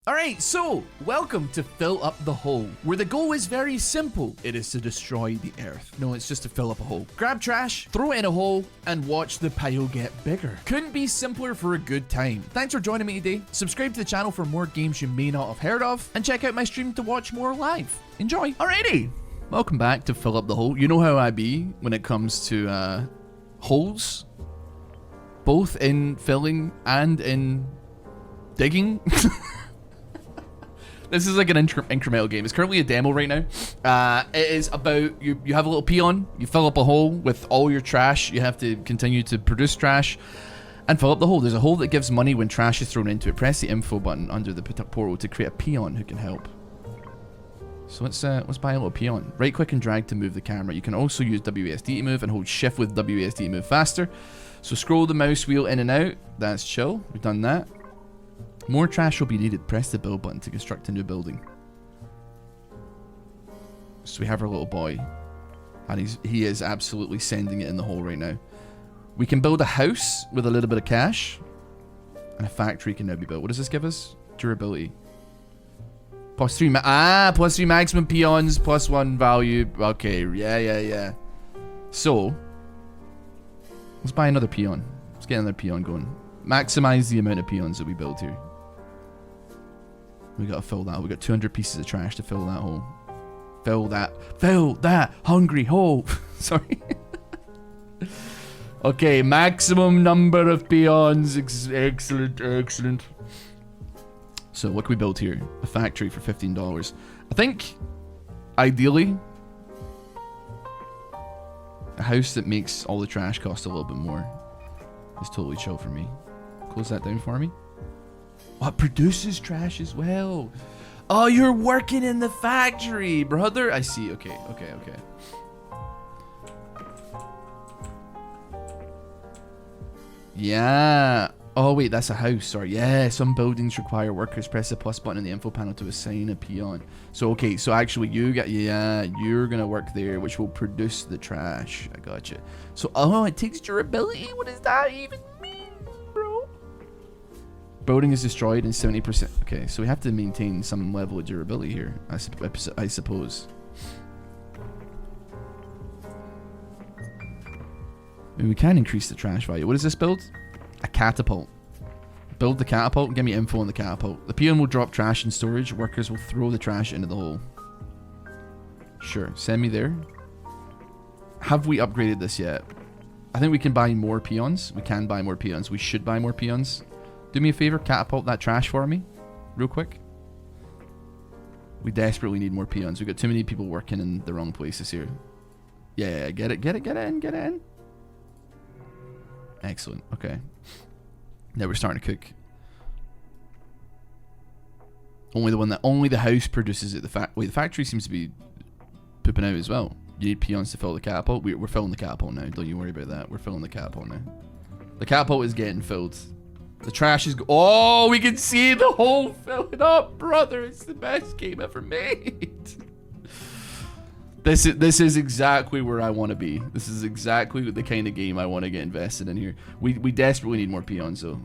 Alright, so, welcome to Fill Up the Hole, where the goal is very simple. It is to destroy the earth. No, it's just to fill up a hole. Grab trash, throw it in a hole, and watch the pile get bigger. Couldn't be simpler for a good time. Thanks for joining me today. Subscribe to the channel for more games you may not have heard of, and check out my stream to watch more live. Enjoy. Alrighty, welcome back to Fill Up the Hole. You know how I be when it comes to holes, both in filling and in digging. This is like an incremental game. It's currently a demo right now. It is about, you have a little peon, you fill up a hole with all your trash, you have to continue to produce trash, and fill up the hole. There's a hole that gives money when trash is thrown into it. Press the info button under the portal to create a peon who can help. So let's buy a little peon. Right click and drag to move the camera. You can also use WASD to move and hold shift with WASD to move faster. So scroll the mouse wheel in and out. That's chill, we've done that. More trash will be needed. Press the build button to construct a new building. So we have our little boy, and he is absolutely sending it in the hole right now. We can build a house with a little bit of cash, and a factory can now be built. What does this give us? Durability. Plus 3 maximum peons, plus 1 value. Okay, yeah. So let's buy another peon. Let's get another peon going. Maximize the amount of peons that we build here. We gotta fill that. We got 200 pieces of trash to fill that hole. Fill that hungry hole. Sorry. Okay, maximum number of peons. Excellent. So what can we build here? A factory for $15. I think, ideally, a house that makes all the trash cost a little bit more is totally chill for me. Close that down for me. Oh, it produces trash as well. Oh, you're working in the factory, brother. I see. Okay. Yeah. Oh, wait, that's a house. Sorry. Yeah, some buildings require workers. Press the plus button in the info panel to assign a peon. So, okay, so actually you're going to work there, which will produce the trash. I gotcha. So, oh, it takes durability. What does that even mean? Building is destroyed in 70%. Okay, so we have to maintain some level of durability here, I suppose. Maybe we can increase the trash value. What does this build? A catapult. Build the catapult and give me info on the catapult. The peon will drop trash in storage. Workers will throw the trash into the hole. Sure, send me there. Have we upgraded this yet? I think we can buy more peons. We can buy more peons. We should buy more peons. Do me a favor, catapult that trash for me, real quick. We desperately need more peons. We've got too many people working in the wrong places here. Yeah, get in. Excellent, okay. Now we're starting to cook. Only the house produces it. The factory seems to be pooping out as well. You need peons to fill the catapult. We're filling the catapult now. Don't you worry about that. We're filling the catapult now. The catapult is getting filled. The trash is oh, we can see the hole filling up, brother. It's the best game ever made. This is exactly where I want to be. This is exactly the kind of game I want to get invested in here. We desperately need more peons though.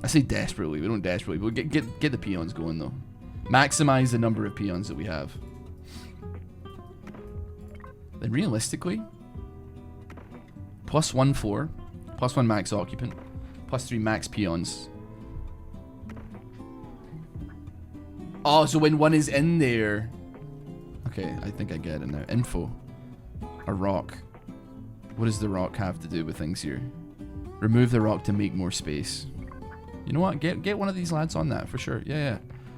I say desperately. We don't desperately, but get the peons going though. Maximize the number of peons that we have. Then realistically, plus 1 floor, plus 1 max occupant, plus 3 max peons. Oh, so when one is in there. Okay, I think I get it now. Info. A rock. What does the rock have to do with things here? Remove the rock to make more space. You know what? Get one of these lads on that for sure. Yeah.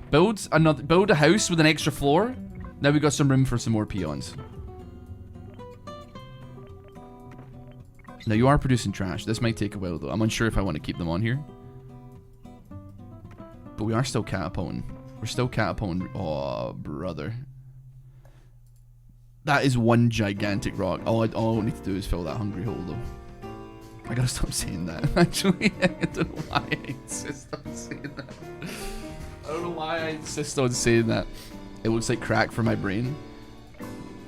Build a house with an extra floor. Now we got some room for some more peons. Now you are producing trash. This might take a while though. I'm unsure if I want to keep them on here. But we are still catapulting. We're still catapulting. Oh, brother. That is one gigantic rock. All I need to do is fill that hungry hole though. I gotta stop saying that. Actually, I don't know why I insist on saying that. I don't know why I insist on saying that. It looks like crack for my brain.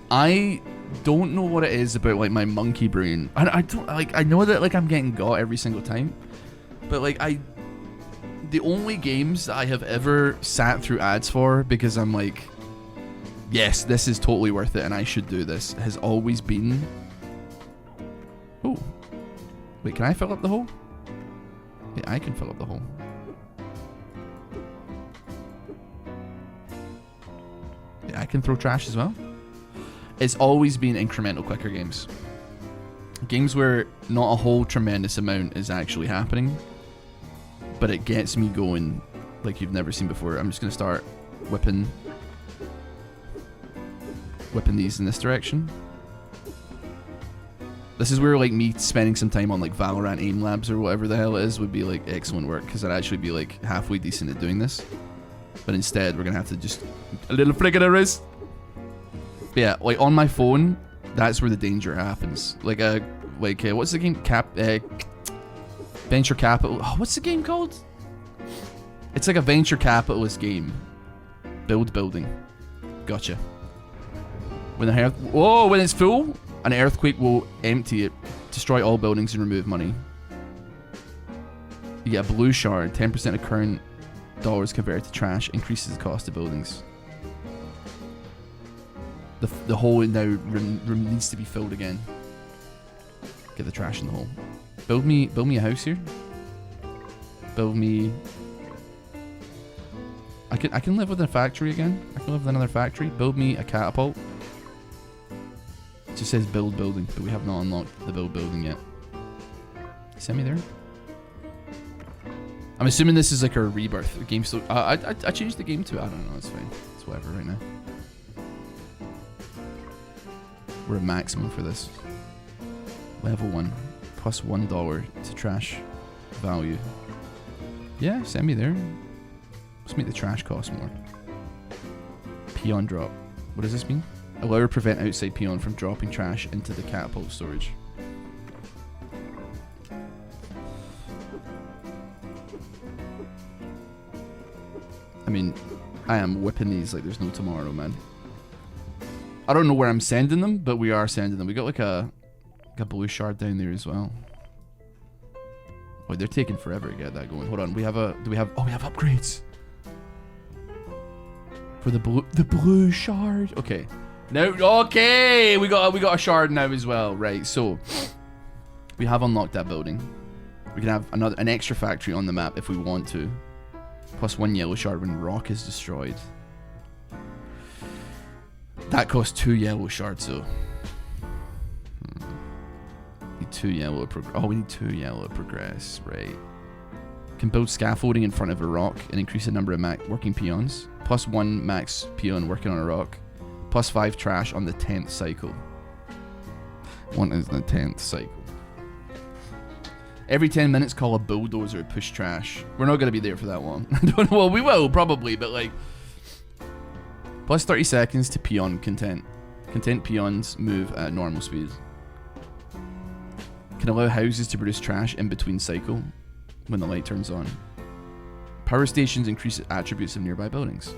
I don't know what it is about like my monkey brain. I don't like. I know that like I'm getting got every single time, but like I the only games that I have ever sat through ads for because I'm like, yes, this is totally worth it and I should do this, has always been... Oh. Wait, can I fill up the hole? Yeah, I can fill up the hole. Yeah, I can throw trash as well. It's always been incremental quicker games. Games where not a whole tremendous amount is actually happening, but it gets me going like you've never seen before. I'm just going to start whipping these in this direction. This is where like me spending some time on like Valorant aim labs or whatever the hell it is would be like excellent work, because I'd actually be like halfway decent at doing this. But instead we're going to have to just a little flick of the wrist. But yeah, like on my phone, that's where the danger happens. Like what's the game? Venture capital. Oh, what's the game called? It's like a venture capitalist game. Building. Gotcha. When it's full, an earthquake will empty it, destroy all buildings, and remove money. You get a blue shard. 10% of current dollars converted to trash increases the cost of buildings. The hole now needs to be filled again. Get the trash in the hole. Build me a house here. Build me. I can live with a factory again. I can live with another factory. Build me a catapult. It just says build building, but we have not unlocked the build building yet. Send me there. I'm assuming this is like a rebirth. The game still. I changed the game to it. I don't know. It's fine. It's whatever right now. We're at maximum for this. Level 1. Plus $1 to trash value. Yeah, send me there. Let's make the trash cost more. Peon drop. What does this mean? Allow or prevent outside peon from dropping trash into the catapult storage. I mean, I am whipping these like there's no tomorrow, man. I don't know where I'm sending them, but we are sending them. We got like a blue shard down there as well. Oh, they're taking forever to get that going. Hold on, we have upgrades for the blue shard. Okay, now we got a shard now as well, right? So we have unlocked that building. We can have an extra factory on the map if we want to. Plus 1 yellow shard when rock is destroyed. That costs 2 yellow shards though. Need 2 yellow we need 2 yellow to progress, right? Can build scaffolding in front of a rock and increase the number of working peons. Plus 1 max peon working on a rock. Plus 5 trash on the 10th cycle. What is the 10th cycle? Every 10 minutes call a bulldozer to push trash. We're not going to be there for that long. Well, we will probably, but like... Plus 30 seconds to peon content. Content peons move at normal speed. Can allow houses to produce trash in between cycle when the light turns on. Power stations increase attributes of nearby buildings.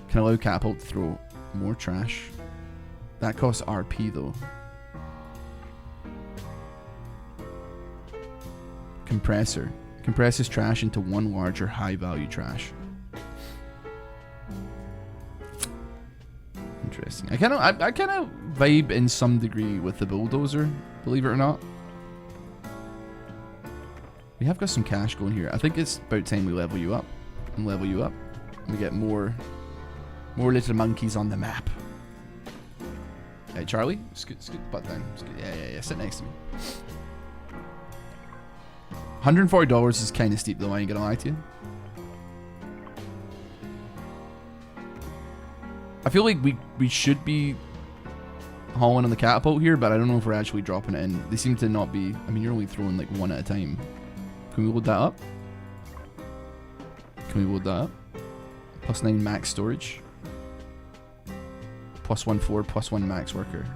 Can allow catapult to throw more trash. That costs RP though. Compressor. Compresses trash into one larger high value trash. Interesting. I kind of vibe in some degree with the bulldozer, believe it or not. We have got some cash going here. I think it's about time we level you up. And level you up. And we get more little monkeys on the map. Hey Charlie, scoot the butt down. Yeah, sit next to me. $140 is kind of steep though, I ain't gonna lie to you. I feel like we should be hauling on the catapult here, but I don't know if we're actually dropping it in. They seem to not be. I mean, you're only throwing like one at a time. Can we load that up? Can we load that up? Plus 9 max storage. Plus 1 4, plus 1 max worker.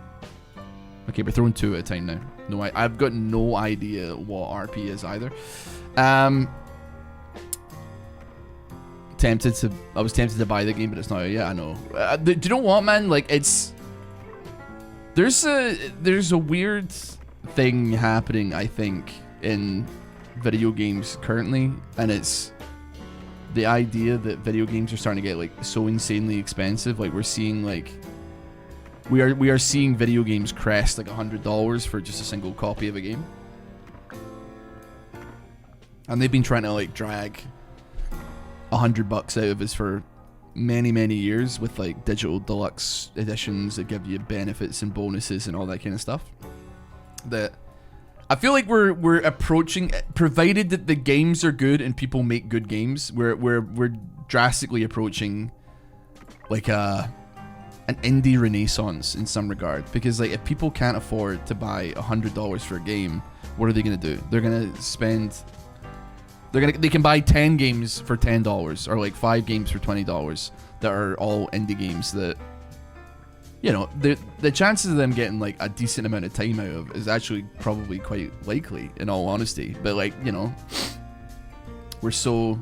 Okay, we're throwing 2 at a time now. No, I've got no idea what RP is either. I was tempted to buy the game, but it's not. Yeah, I know. Do you know what, man? Like, there's a weird thing happening, I think, in video games currently, and it's the idea that video games are starting to get like so insanely expensive. Like we're seeing like we are seeing video games crest like $100 for just a single copy of a game, and they've been trying to like drag $100 out of us for many years with like digital deluxe editions that give you benefits and bonuses and all that kind of stuff. That I feel like we're approaching, provided that the games are good and people make good games, we're drastically approaching like an indie renaissance in some regard. Because like if people can't afford to buy $100 for a game, what are they gonna do? They're gonna spend. They can buy 10 games for $10 or like 5 games for $20 that are all indie games that, you know, the chances of them getting like a decent amount of time out of is actually probably quite likely, in all honesty. But like, you know, we're so,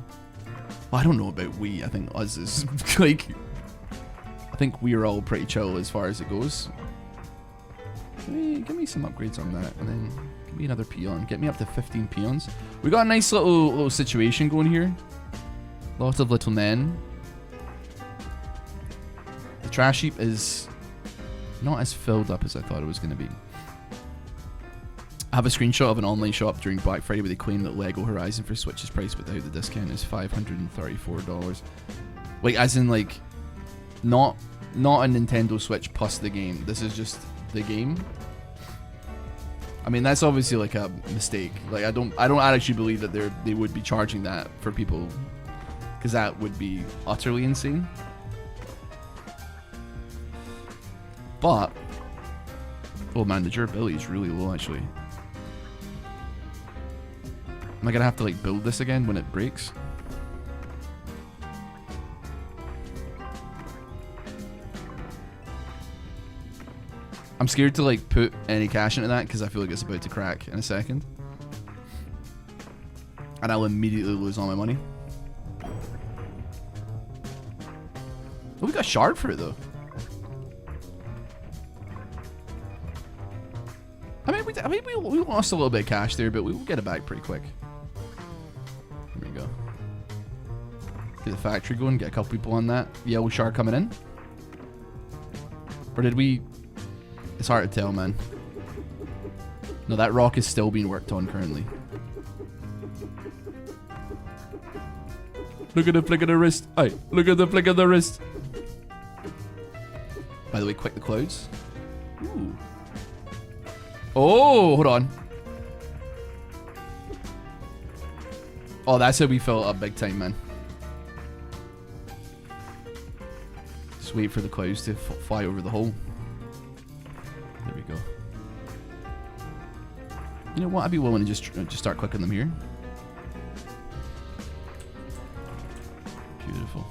well, I don't know about we. I think us is like, I think we're all pretty chill as far as it goes. Give me some upgrades on that, and then give me another peon. Get me up to 15 peons. We got a nice little situation going here. Lots of little men. The trash heap is not as filled up as I thought it was going to be. I have a screenshot of an online shop during Black Friday where they claim that Lego Horizon for Switch's price without the discount is $534. Like, as in, like, not a Nintendo Switch plus the game. This is just the game. I mean, that's obviously like a mistake. Like, I don't actually believe that they would be charging that for people, because that would be utterly insane. But, oh man, the durability is really low actually. Am I gonna have to like build this again when it breaks? I'm scared to like put any cash into that because I feel like it's about to crack in a second. And I'll immediately lose all my money. Oh, we got a shard for it though. I mean, we lost a little bit of cash there, but we will get it back pretty quick. There we go. Get the factory going, get a couple people on that. Yellow shard coming in. Or did we... It's hard to tell, man. No, that rock is still being worked on currently. Look at the flick of the wrist. Hey, look at the flick of the wrist. By the way, quick the clouds. Ooh. Oh, hold on. Oh, that's how we fill it up big time, man. Just wait for the clouds to fly over the hole. There we go. You know what? I'd be willing to just start clicking them here. Beautiful.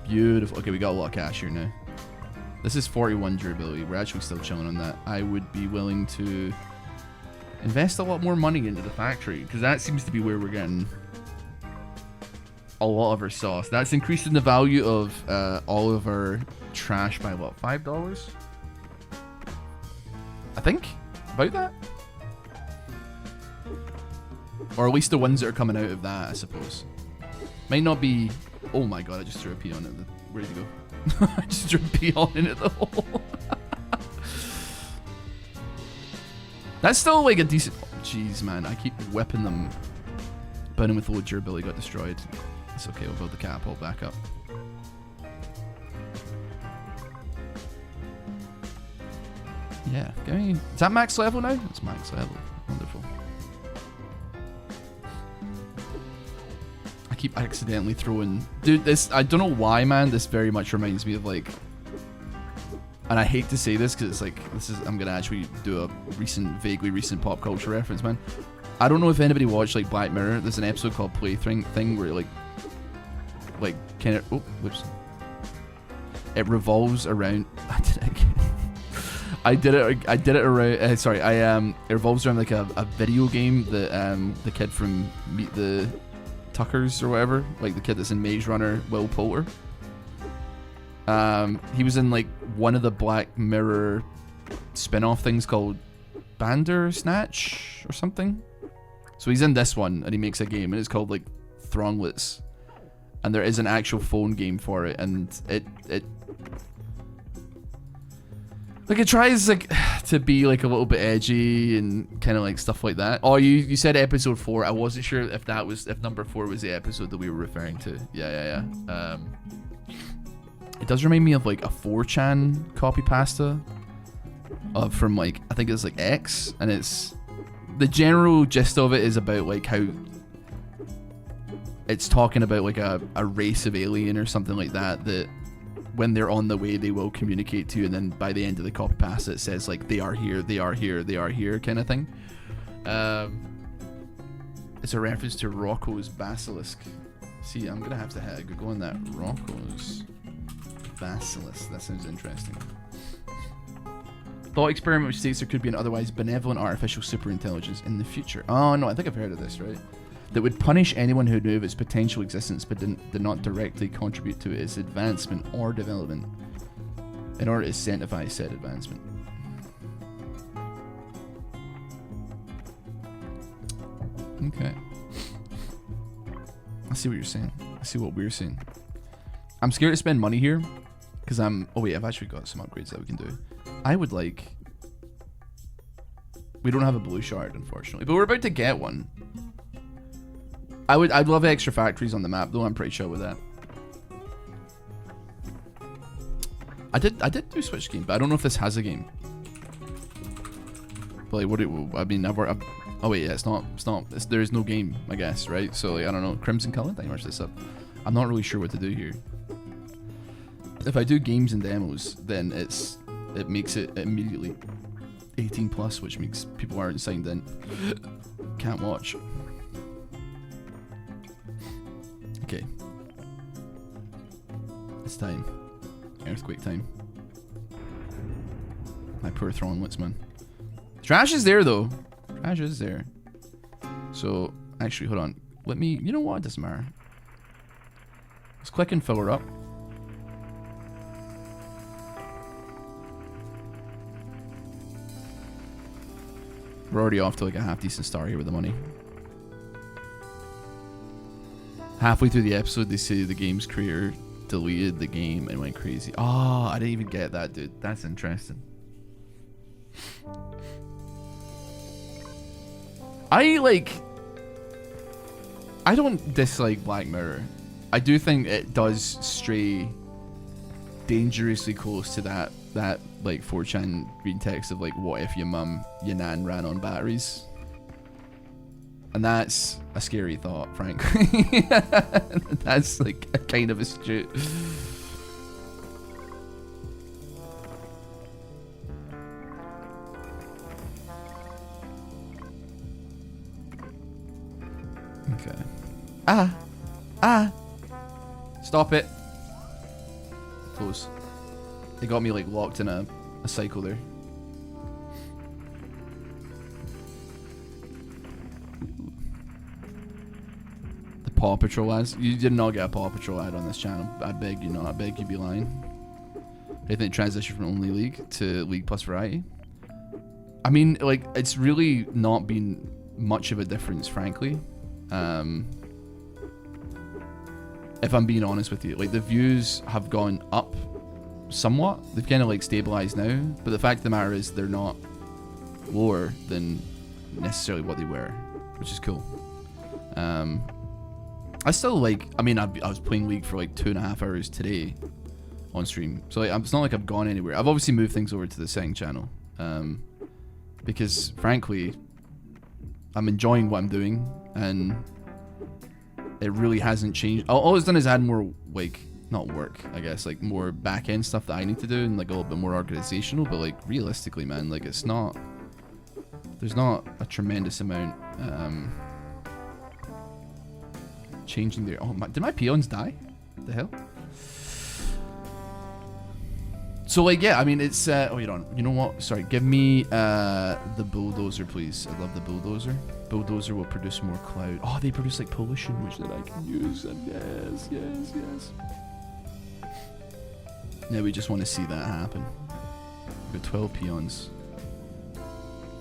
Beautiful. Okay, we got a lot of cash here now. This is 41 durability. We're actually still chilling on that. I would be willing to invest a lot more money into the factory, because that seems to be where we're getting a lot of our sauce. That's increasing the value of all of our trash by what, $5? I think about that, or at least the ones that are coming out of that, I suppose. Might not be. Oh my god! I just threw a peon at the. Where did he go? I just threw a peon into the hole. That's still like a decent. Jeez, man! I keep whipping them. Burning with low durability got destroyed. It's okay. We'll build the catapult back up. Yeah, is that max level now? It's max level. Wonderful. I keep accidentally throwing... Dude, this... I don't know why, man. This very much reminds me of, like... And I hate to say this, because it's like... This is... I'm going to actually do a vaguely recent pop culture reference, man. I don't know if anybody watched, like, Black Mirror. There's an episode called Plaything thing where, like, kind of... Oh, whoops. It revolves around... I did it again. I did it around. Sorry, it revolves around like a video game that the kid from Meet the Tuckers or whatever, like the kid that's in Maze Runner, Will Poulter. He was in like one of the Black Mirror spin-off things called Bandersnatch or something. So he's in this one, and he makes a game, and it's called like Thronglets, and there is an actual phone game for it, and it like it tries like to be like a little bit edgy and kind of like stuff like that. Oh, you said episode 4. I wasn't sure if number 4 was the episode that we were referring to. Yeah. It does remind me of like a 4chan copy pasta from like, I think it's like X, and it's the general gist of it is about like how it's talking about like a race of alien or something like that when they're on the way they will communicate to you, and then by the end of the copy pasta it says like they are here kind of thing. It's a reference to Rocco's Basilisk. See, I'm gonna have to Google on that. Rocco's Basilisk. That sounds interesting. Thought experiment which states there could be an otherwise benevolent artificial superintelligence in the future. Oh no, I think I've heard of this, right? That would punish anyone who knew of its potential existence but did not directly contribute to its advancement or development in order to incentivize said advancement. Okay. I see what you're saying. I see what we're saying. I'm scared to spend money here because oh wait, I've actually got some upgrades that we can do. I would like... We don't have a blue shard, unfortunately, but we're about to get one. I'd love extra factories on the map, though. I'm pretty sure with that. I did do Switch game, but I don't know if this has a game. But like, I mean, oh wait, yeah, it's not. There is no game, I guess, right? So like, I don't know. Crimson Color. Thank you much this up. I'm not really sure what to do here. If I do games and demos, then it makes it immediately 18 plus, which means people aren't signed in. Can't watch. Okay. It's time. Earthquake time. My poor Thronglets, man. Trash is there, though. Trash is there. So, actually, hold on. Let me... You know what? It doesn't matter. Let's click and fill her up. We're already off to like a half-decent start here with the money. Halfway through the episode, they say the game's creator deleted the game and went crazy. Oh, I didn't even get that, dude. That's interesting. I don't dislike Black Mirror. I do think it does stray dangerously close to that like 4chan green text of like, what if your nan ran on batteries? And that's a scary thought, frankly. That's like a kind of astute. Okay. Stop it. Close. They got me like locked in a cycle there. Paw Patrol ads. You did not get a Paw Patrol ad on this channel. I beg you not. I beg you be lying. I think transition from only League to League plus Variety. I mean, like, it's really not been much of a difference, frankly. If I'm being honest with you. Like, the views have gone up somewhat. They've kind of, like, stabilized now. But the fact of the matter is they're not lower than necessarily what they were, which is cool. I still like, I mean, I was playing League for like 2.5 hours today on stream. So like, it's not like I've gone anywhere. I've obviously moved things over to the second channel. Because frankly, I'm enjoying what I'm doing and it really hasn't changed. All it's done is add more, like, not work, I guess, like more back end stuff that I need to do and like a little bit more organizational, but like realistically, man, like there's not a tremendous amount, changing there. Oh my, did my peons die? What the hell? So like, yeah, I mean, it's oh, you know what, sorry, give me the bulldozer, please. I love the bulldozer. Bulldozer will produce more cloud. Oh, they produce like pollution, which that I can use, and yes. Yeah, we just want to see that happen. We've got 12 peons.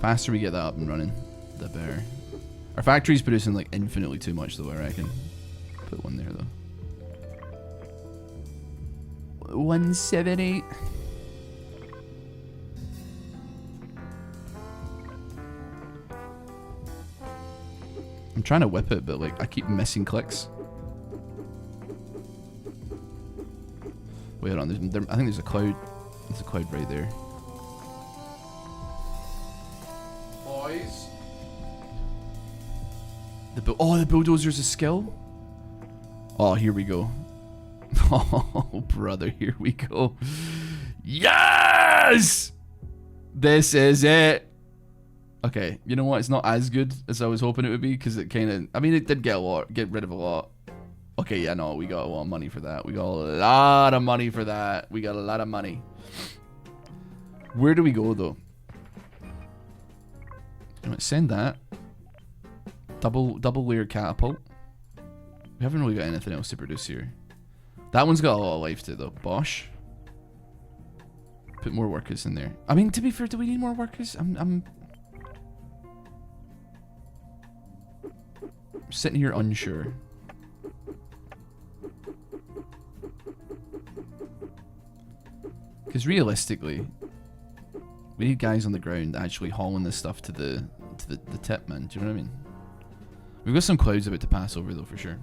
Faster we get that up and running, the better. Our factory's producing like infinitely too much though, I reckon. Put one there though. 178. I'm trying to whip it, but like I keep missing clicks. Wait on, I think there's a cloud. There's a cloud right there. Boys. The bulldozer's a skill? Oh, here we go. Oh, brother, here we go. Yes! This is it. Okay, you know what? It's not as good as I was hoping it would be, because it kind of... I mean, it did get rid of a lot. Okay, yeah, no, we got a lot of money for that. We got a lot of money for that. We got a lot of money. Where do we go, though? Send that. Double layer catapult. We haven't really got anything else to produce here. That one's got a lot of life to it, though. Bosh. Put more workers in there. I mean, to be fair, do we need more workers? I'm sitting here unsure. Because realistically, we need guys on the ground actually hauling this stuff to the tip, man. Do you know what I mean? We've got some clouds about to pass over though, for sure.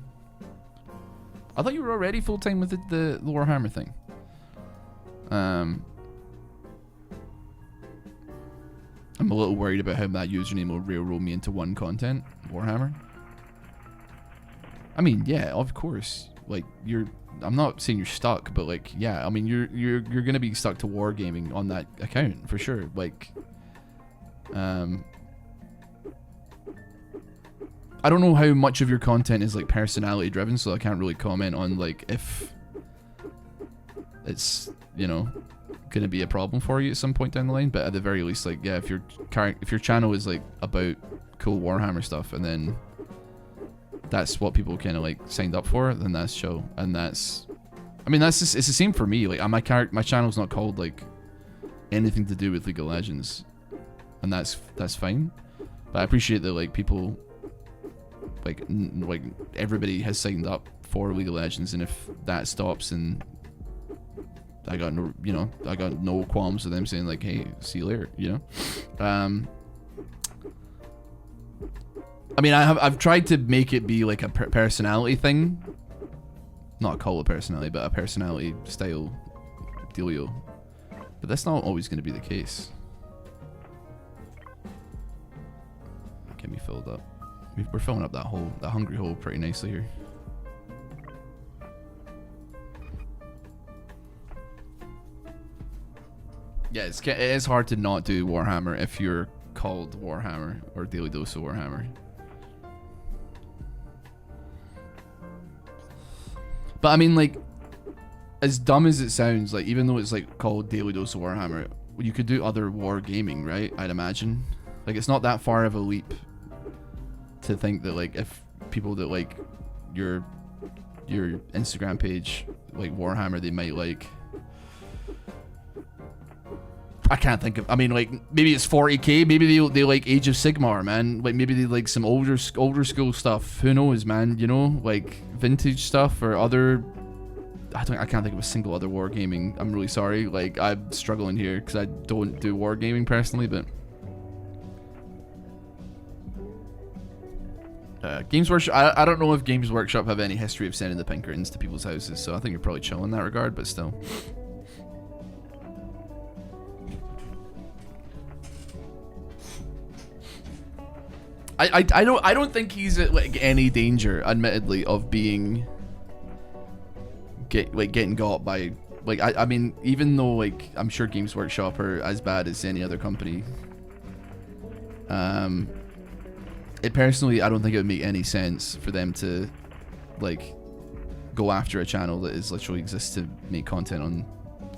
I thought you were already full time with the Warhammer thing. I'm a little worried about how that username will railroad me into one content, Warhammer. I mean, yeah, of course. Like I'm not saying you're stuck, but like, yeah, I mean, you're gonna be stuck to wargaming on that account for sure. Like, I don't know how much of your content is like personality driven, so I can't really comment on like if it's, you know, gonna be a problem for you at some point down the line. But at the very least, like, yeah, if your channel is like about cool Warhammer stuff, and then that's what people kind of like signed up for, then that's chill. And that's, I mean, that's just, it's the same for me. Like, my channel's not called like anything to do with League of Legends, and that's fine. But I appreciate that like people like everybody has signed up for League of Legends, and if that stops, and I got no, you know, I got no qualms with them saying like, hey, see you later, you know. I mean, I've tried to make it be like a personality thing, not call it personality, but a personality style dealio. But that's not always going to be the case. Get me filled up. We're filling up that hole, that hungry hole, pretty nicely here. Yeah, it is hard to not do Warhammer if you're called Warhammer or Daily Dose of Warhammer. But I mean, like, as dumb as it sounds, like, even though it's like called Daily Dose of Warhammer, you could do other war gaming, right? I'd imagine. Like, it's not that far of a leap to think that like if people that like your Instagram page like Warhammer, they might like, I can't think of, I mean, like, maybe it's 40k, maybe they like Age of Sigmar, man. Like, maybe they like some older school stuff. Who knows, man? You know, like vintage stuff or other. I can't think of a single other wargaming. I'm really sorry. Like, I'm struggling here because I don't do wargaming personally, but Games Workshop. I don't know if Games Workshop have any history of sending the Pinkertons to people's houses, so I think you're probably chill in that regard. But still. I don't think he's at like any danger, admittedly, of being getting got by, like, I mean, even though like I'm sure Games Workshop are as bad as any other company, it personally, I don't think it would make any sense for them to like go after a channel that is literally exists to make content on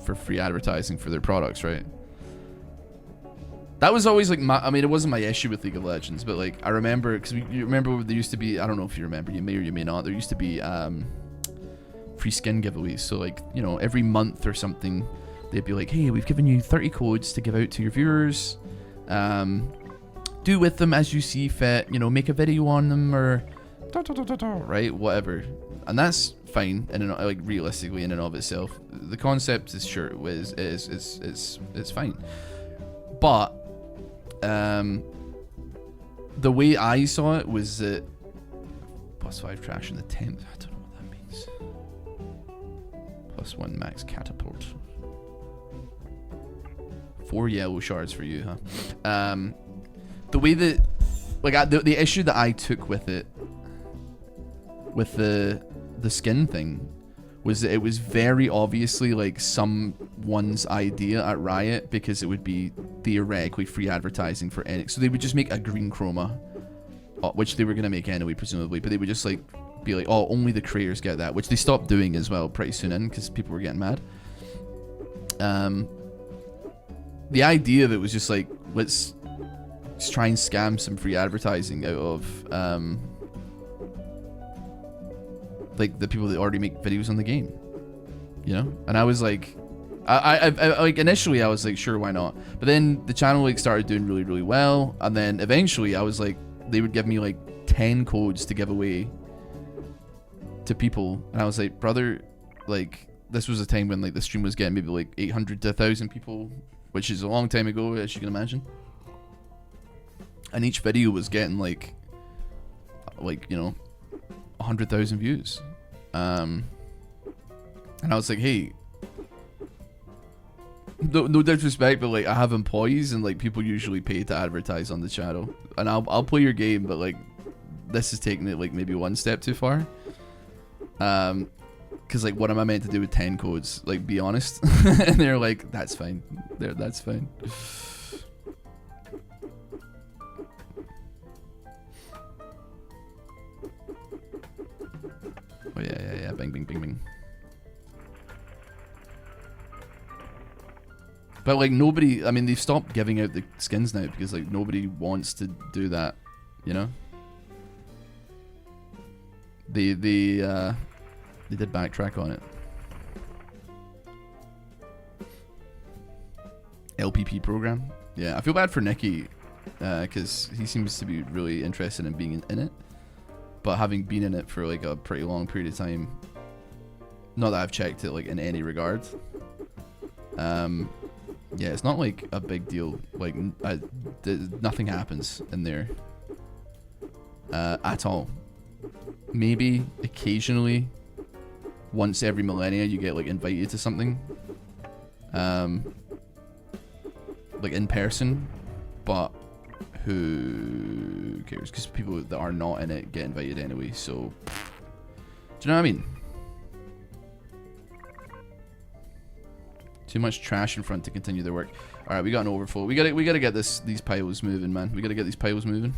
for free advertising for their products, right? That was always like I mean, it wasn't my issue with League of Legends, but like I remember, because you remember there used to be, I don't know if you remember, you may or you may not, there used to be free skin giveaways. So like, you know, every month or something, they'd be like, hey, we've given you 30 codes to give out to your viewers. do with them as you see fit. You know, make a video on them or right, whatever, and that's fine. And like realistically, in and of itself, the concept is sure it's fine. But the way I saw it was that +5 trash in the 10th. I don't know what that means. +1 max catapult. 4 yellow shards for you, huh? The way that, like, the issue that I took with it, with the skin thing, was that it was very obviously like someone's idea at Riot, because it would be theoretically free advertising for any. So they would just make a green chroma, which they were gonna make anyway, presumably, but they would just like be like, oh, only the creators get that, which they stopped doing as well pretty soon in, because people were getting mad. The idea of it was just like, let's just try and scam some free advertising out of like the people that already make videos on the game, you know. And I was like, I like initially I was like, sure, why not? But then the channel like started doing really, really well, and then eventually I was like, they would give me like 10 codes to give away to people, and I was like, brother, like, this was a time when like the stream was getting maybe like 800 to 1,000 people, which is a long time ago, as you can imagine. And each video was getting like you know, 100,000 views. And I was like, hey, no disrespect, but like I have employees, and like people usually pay to advertise on the channel, and I'll play your game, but like this is taking it like maybe one step too far. Because like, what am I meant to do with 10 codes? Like, be honest. And they're like, that's fine. That's fine. Oh yeah. Bing, bing, bing, bing. But like nobody, I mean, they've stopped giving out the skins now because like nobody wants to do that, you know? They did backtrack on it. LPP program. Yeah, I feel bad for Nicky because he seems to be really interested in being in it, but having been in it for like a pretty long period of time, not that I've checked it like in any regard. Yeah, it's not like a big deal. Like nothing happens in there at all. Maybe occasionally, once every millennia, you get like invited to something, like in person. But who cares? Because people that are not in it get invited anyway. So, do you know what I mean? Too much trash in front to continue their work. All right, we got an overflow. We gotta get these piles moving, man. We gotta get these piles moving.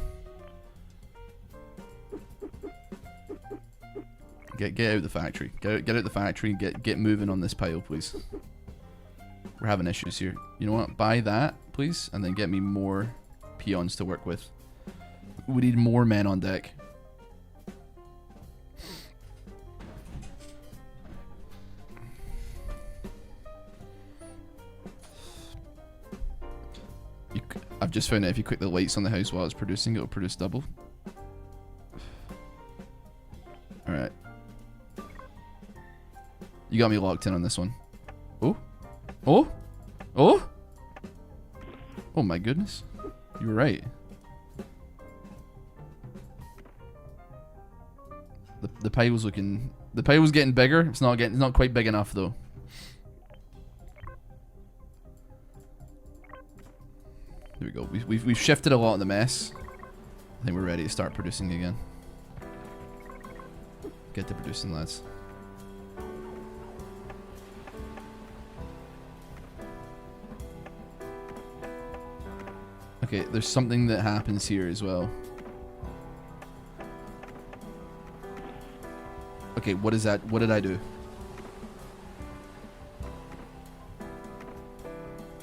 Get out of the factory. Get out the factory. Get moving on this pile, please. We're having issues here. You know what? Buy that, please, and then get me more peons to work with. We need more men on deck. I've just found out if you click the lights on the house while it's producing, it'll produce double. Alright. You got me locked in on this one. Oh? Oh? Oh? Oh my goodness. You were right. The pile's looking... The pile's getting bigger. It's not quite big enough though. There we go. We've shifted a lot in the mess. I think we're ready to start producing again. Get to producing, lads. Okay, there's something that happens here as well. Okay, what is that? What did I do?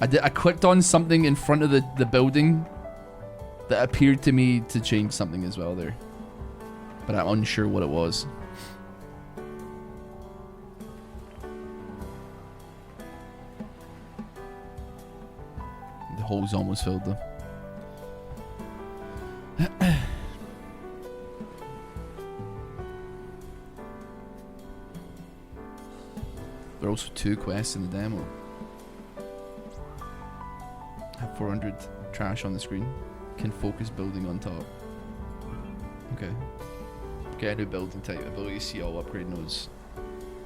I clicked on something in front of the building that appeared to me to change something as well there. But I'm unsure what it was. The hole's almost filled though. There are also 2 quests in the demo. Have 400 trash on the screen. Can focus building on top. Okay. Get a new building type. Ability to see all upgrade nodes.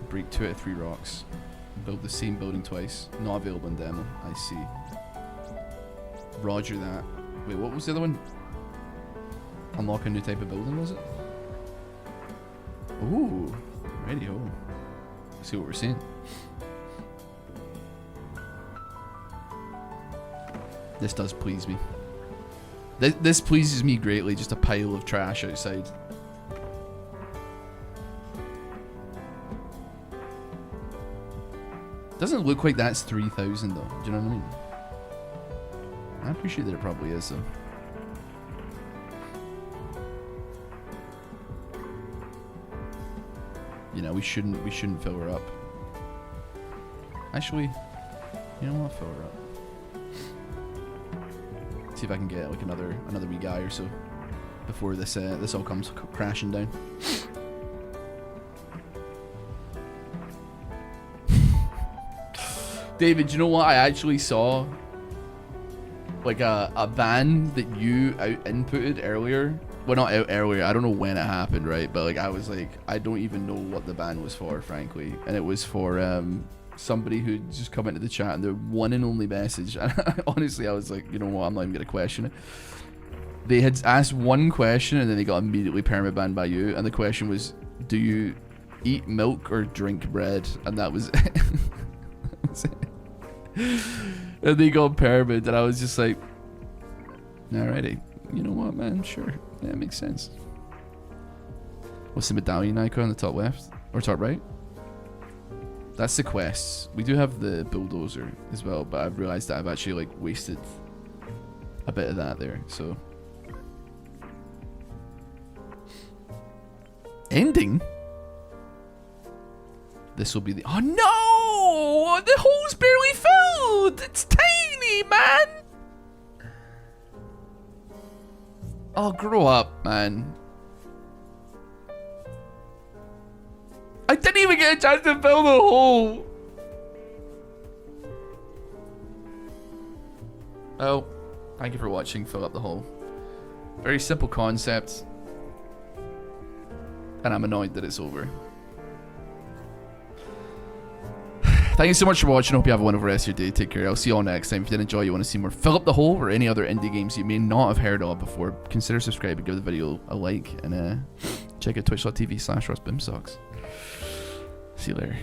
Break 2 out of 3 rocks. Build the same building twice. Not available in demo. I see. Roger that. Wait, what was the other one? Unlock a new type of building, was it? Ooh. Radio. See what we're seeing. This does please me. This pleases me greatly. Just a pile of trash outside. Doesn't look like that's 3,000 though. Do you know what I mean? I appreciate that it probably is though. You know, we shouldn't fill her up. Actually, you know what? I'll fill her up. See if I can get like another wee guy or so before this this all comes crashing down. David, you know what? I actually saw like a ban that you out inputted earlier. Well, not out earlier. I don't know when it happened, right? But like I was like, I don't even know what the ban was for, frankly. And it was for somebody who just come into the chat and their one and only message. And honestly, I was like, you know what? I'm not even gonna question it. They had asked one question and then they got immediately permabanned by you. And the question was, do you eat milk or drink bread? And that was it. That was it. And they got permit, and I was just like, alrighty, you know what, man, sure, yeah, it makes sense. What's the medallion icon on the top left or top right? That's the quests. We do have the bulldozer as well, but I've realized that I've actually like wasted a bit of that there. So ending. This will be the. Oh no! The hole's barely filled! It's tiny, man! Oh, grow up, man. I didn't even get a chance to fill the hole! Oh, thank you for watching Fill Up the Hole. Very simple concept. And I'm annoyed that it's over. Thank you so much for watching. Hope you have a wonderful rest of your day. Take care. I'll see you all next time. If you did enjoy, you want to see more Fill Up the Hole or any other indie games you may not have heard of before, consider subscribing, give the video a like, and check out twitch.tv/RossBoomsocks. See you later.